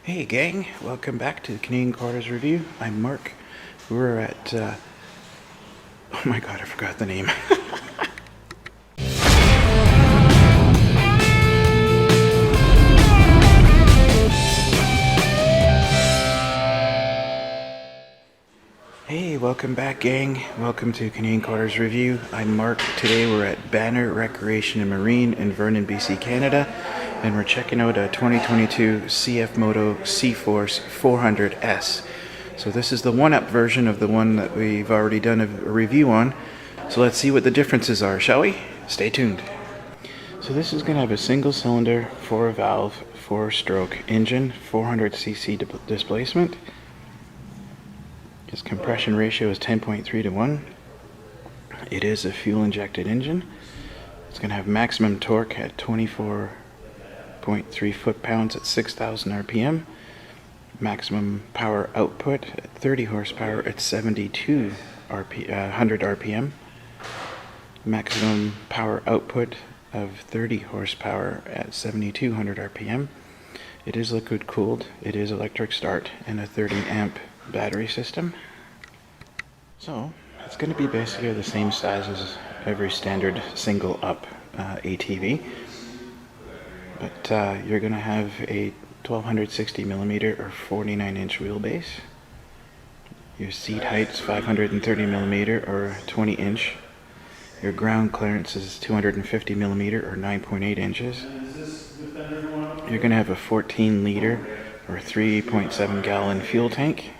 Hey gang, welcome back to the Canadian Quarters Review. I'm Mark. We're at, oh my god, I forgot the name. Hey, welcome back gang. Welcome to Canadian Quarters Review. I'm Mark. Today we're at Banner Recreation and Marine in Vernon, BC, Canada. And we're checking out a 2022 CF Moto Cforce 400S. So this is the one-up version of the one that we've already done a review on. So let's see what the differences are, shall we? Stay tuned. So this is going to have a single cylinder, 4-valve, 4-stroke engine, 400cc displacement. Its compression ratio is 10.3 to 1. It is a fuel-injected engine. It's going to have maximum torque at 24.3 foot-pounds at 6,000 RPM. Maximum power output at 30 horsepower at 100 RPM. Maximum power output of 30 horsepower at 7,200 RPM. It is liquid cooled. It is electric start and a 30 amp battery system. So it's going to be basically the same size as every standard single up ATV, but you're going to have a 1260 millimeter or 49 inch wheelbase. Your seat height's 530 millimeter or 20 inch. Your ground clearance is 250 millimeter or 9.8 inches. You're going to have a 14 liter or 3.7 gallon fuel tank.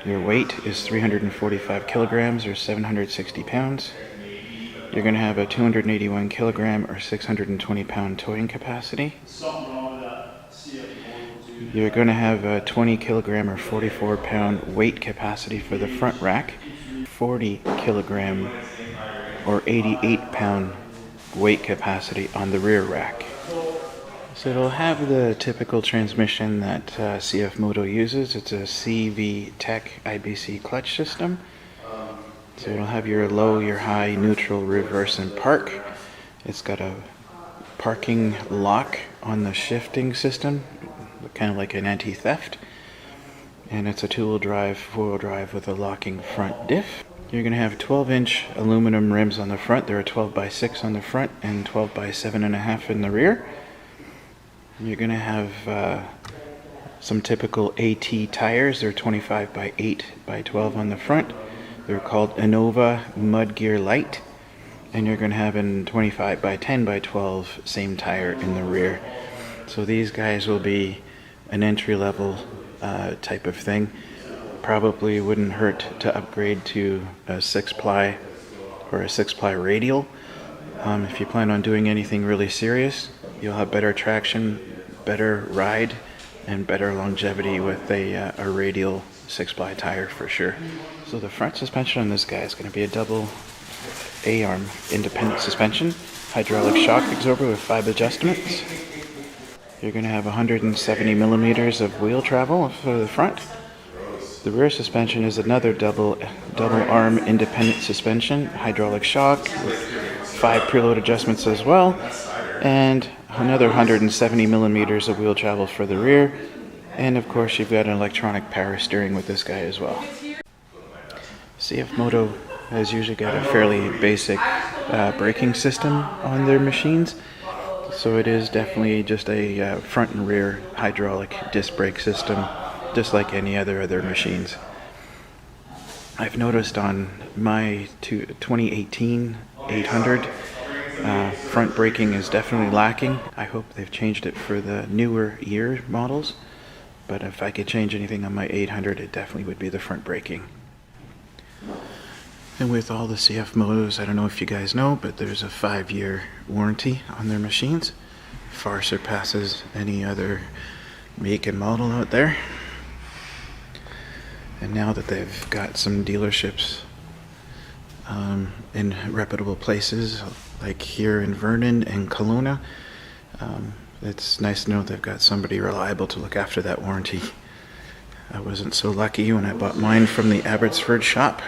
Your weight is 345 kilograms or 760 pounds. You're going to have a 281 kilogram or 620 pound towing capacity. You're going to have a 20 kilogram or 44 pound weight capacity for the front rack, 40 kilogram or 88 pound weight capacity on the rear rack. So it'll have the typical transmission that CF Moto uses. It's a CV Tech IBC clutch system. So it'll have your low, your high, neutral, reverse, and park. It's got a parking lock on the shifting system, kind of like an anti-theft. And it's a two-wheel drive, four-wheel drive with a locking front diff. You're going to have 12-inch aluminum rims on the front. There are 12x6 on the front and 12x7.5 in the rear. You're going to have some typical AT tires. They're 25x8x12 on the front. They're called Innova Mudgear Light. And you're going to have a 25x10x12 same tire in the rear. So these guys will be an entry-level type of thing. Probably wouldn't hurt to upgrade to a 6-ply or a 6-ply radial. If you plan on doing anything really serious, you'll have better traction, better ride, and better longevity with a radial 6-ply tire for sure. So the front suspension on this guy is going to be a double A-arm independent suspension, hydraulic shock absorber with 5 adjustments. You're going to have 170 millimeters of wheel travel for the front. The rear suspension is another double arm independent suspension, hydraulic shock with 5 preload adjustments as well, and another 170 millimeters of wheel travel for the rear. And of course you've got an electronic power steering with this guy as well. CF Moto has usually got a fairly basic braking system on their machines. So it is definitely just a front and rear hydraulic disc brake system, just like any other machines. I've noticed on my 2018 800, front braking is definitely lacking. I hope they've changed it for the newer year models, but if I could change anything on my 800, it definitely would be the front braking. And with all the CF Motos, I don't know if you guys know, but there's a 5-year warranty on their machines. Far surpasses any other make and model out there. And now that they've got some dealerships in reputable places, like here in Vernon and Kelowna, it's nice to know they've got somebody reliable to look after that warranty. I wasn't so lucky when I bought mine from the Abbotsford shop.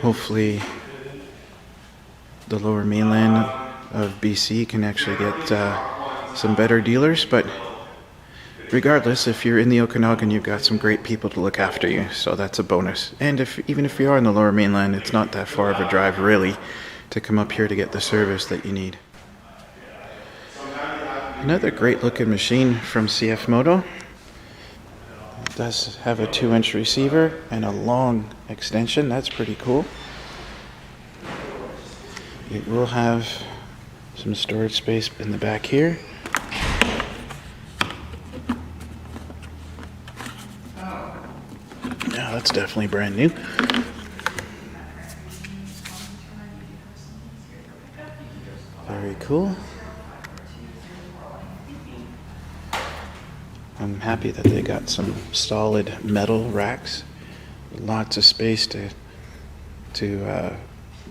Hopefully the lower mainland of BC can actually get some better dealers, but regardless, if you're in the Okanagan, you've got some great people to look after you, so that's a bonus. And even if you are in the Lower Mainland, it's not that far of a drive, really, to come up here to get the service that you need. Another great looking machine from CF Moto. It does have a 2-inch receiver and a long extension. That's pretty cool. It will have some storage space in the back here. Yeah, that's definitely brand new. Very cool. I'm happy that they got some solid metal racks. Lots of space to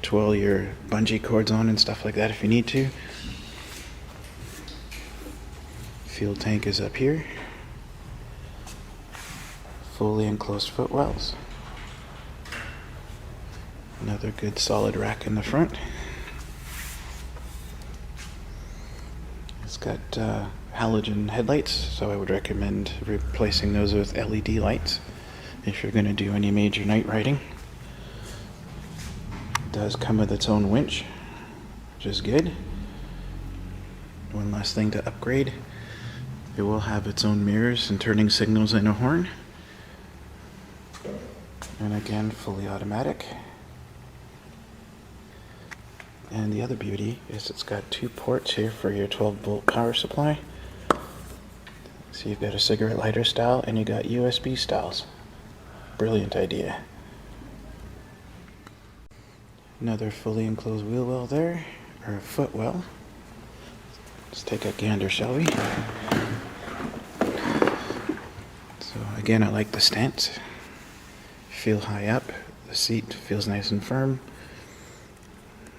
twirl your bungee cords on and stuff like that if you need to. Fuel tank is up here. Fully enclosed footwells. Another good solid rack in the front. It's got halogen headlights, so I would recommend replacing those with LED lights if you're going to do any major night riding. It does come with its own winch, which is good. One last thing to upgrade, it will have its own mirrors and turning signals and a horn. And again, fully automatic. And the other beauty is it's got 2 ports here for your 12-volt power supply. So you've got a cigarette lighter style and you got USB styles. Brilliant idea. Another fully enclosed wheel well there, or a foot well. Let's take a gander, shall we? So again, I like the stance. Feel high up, the seat feels nice and firm.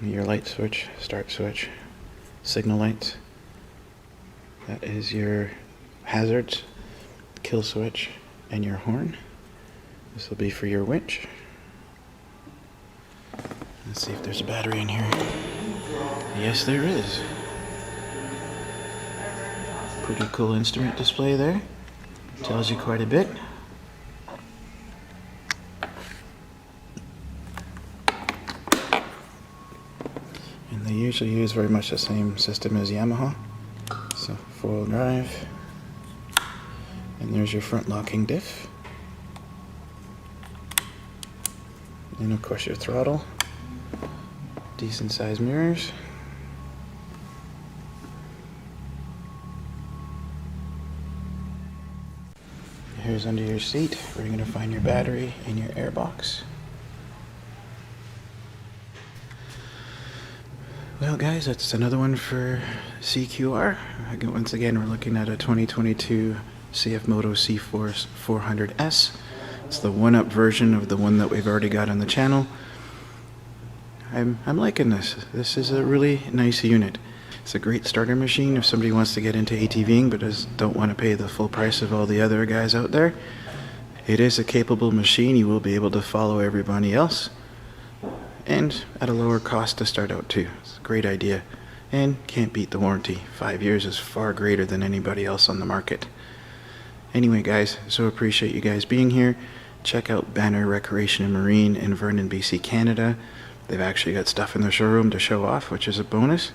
Your light switch, start switch, signal lights. That is your hazards, kill switch, and your horn. This will be for your winch. Let's see if there's a battery in here. Yes, there is. Pretty cool instrument display there. Tells you quite a bit. And they usually use very much the same system as Yamaha. So 4-wheel drive. And there's your front locking diff. And of course your throttle. Decent sized mirrors. Here's under your seat where you're going to find your battery and your air box. Well guys, that's another one for CQR. Once again, we're looking at a 2022 CF Moto Cforce 400S. It's the one-up version of the one that we've already got on the channel. I'm liking this. This is a really nice unit. It's a great starter machine if somebody wants to get into ATVing but don't want to pay the full price of all the other guys out there. It is a capable machine. You will be able to follow everybody else. And at a lower cost to start out too. It's a great idea. And can't beat the warranty. 5 years is far greater than anybody else on the market. Anyway guys, so appreciate you guys being here. Check out Banner Recreation and Marine in Vernon, BC, Canada. They've actually got stuff in the showroom to show off, which is a bonus.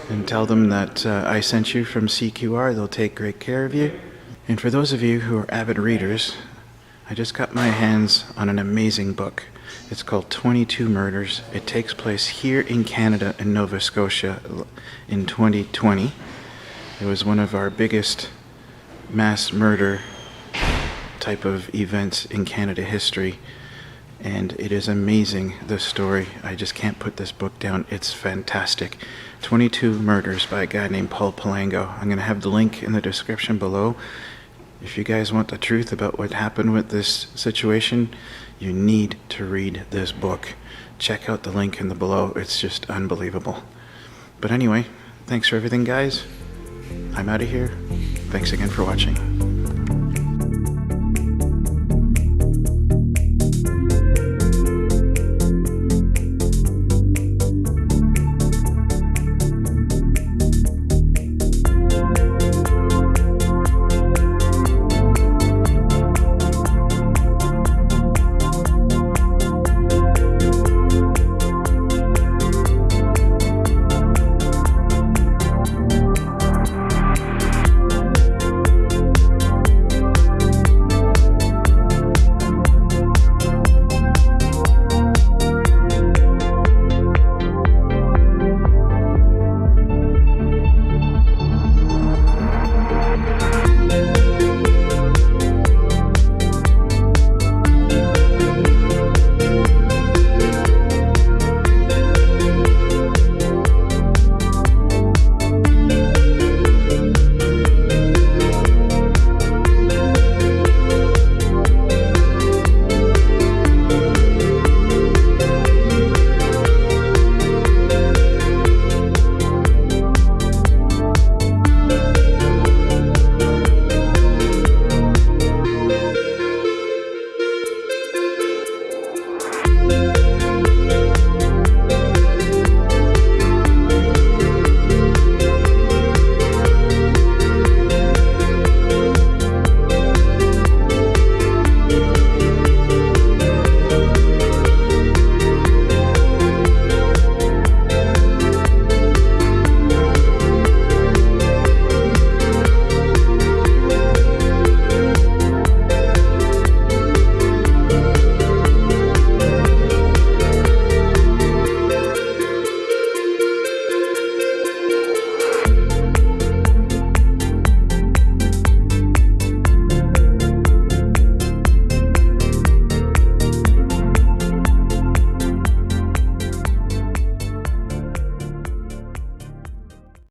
And tell them that I sent you from CQR. They'll take great care of you. And for those of you who are avid readers, I just got my hands on an amazing book. It's called 22 Murders. It takes place here in Canada in Nova Scotia in 2020. It was one of our biggest mass murder type of events in Canada history. And it is amazing, this story. I just can't put this book down. It's fantastic. 22 Murders by a guy named Paul Palango. I'm going to have the link in the description below. If you guys want the truth about what happened with this situation, you need to read this book. Check out the link in the below. It's just unbelievable. But anyway, thanks for everything, guys. I'm out of here. Thanks again for watching.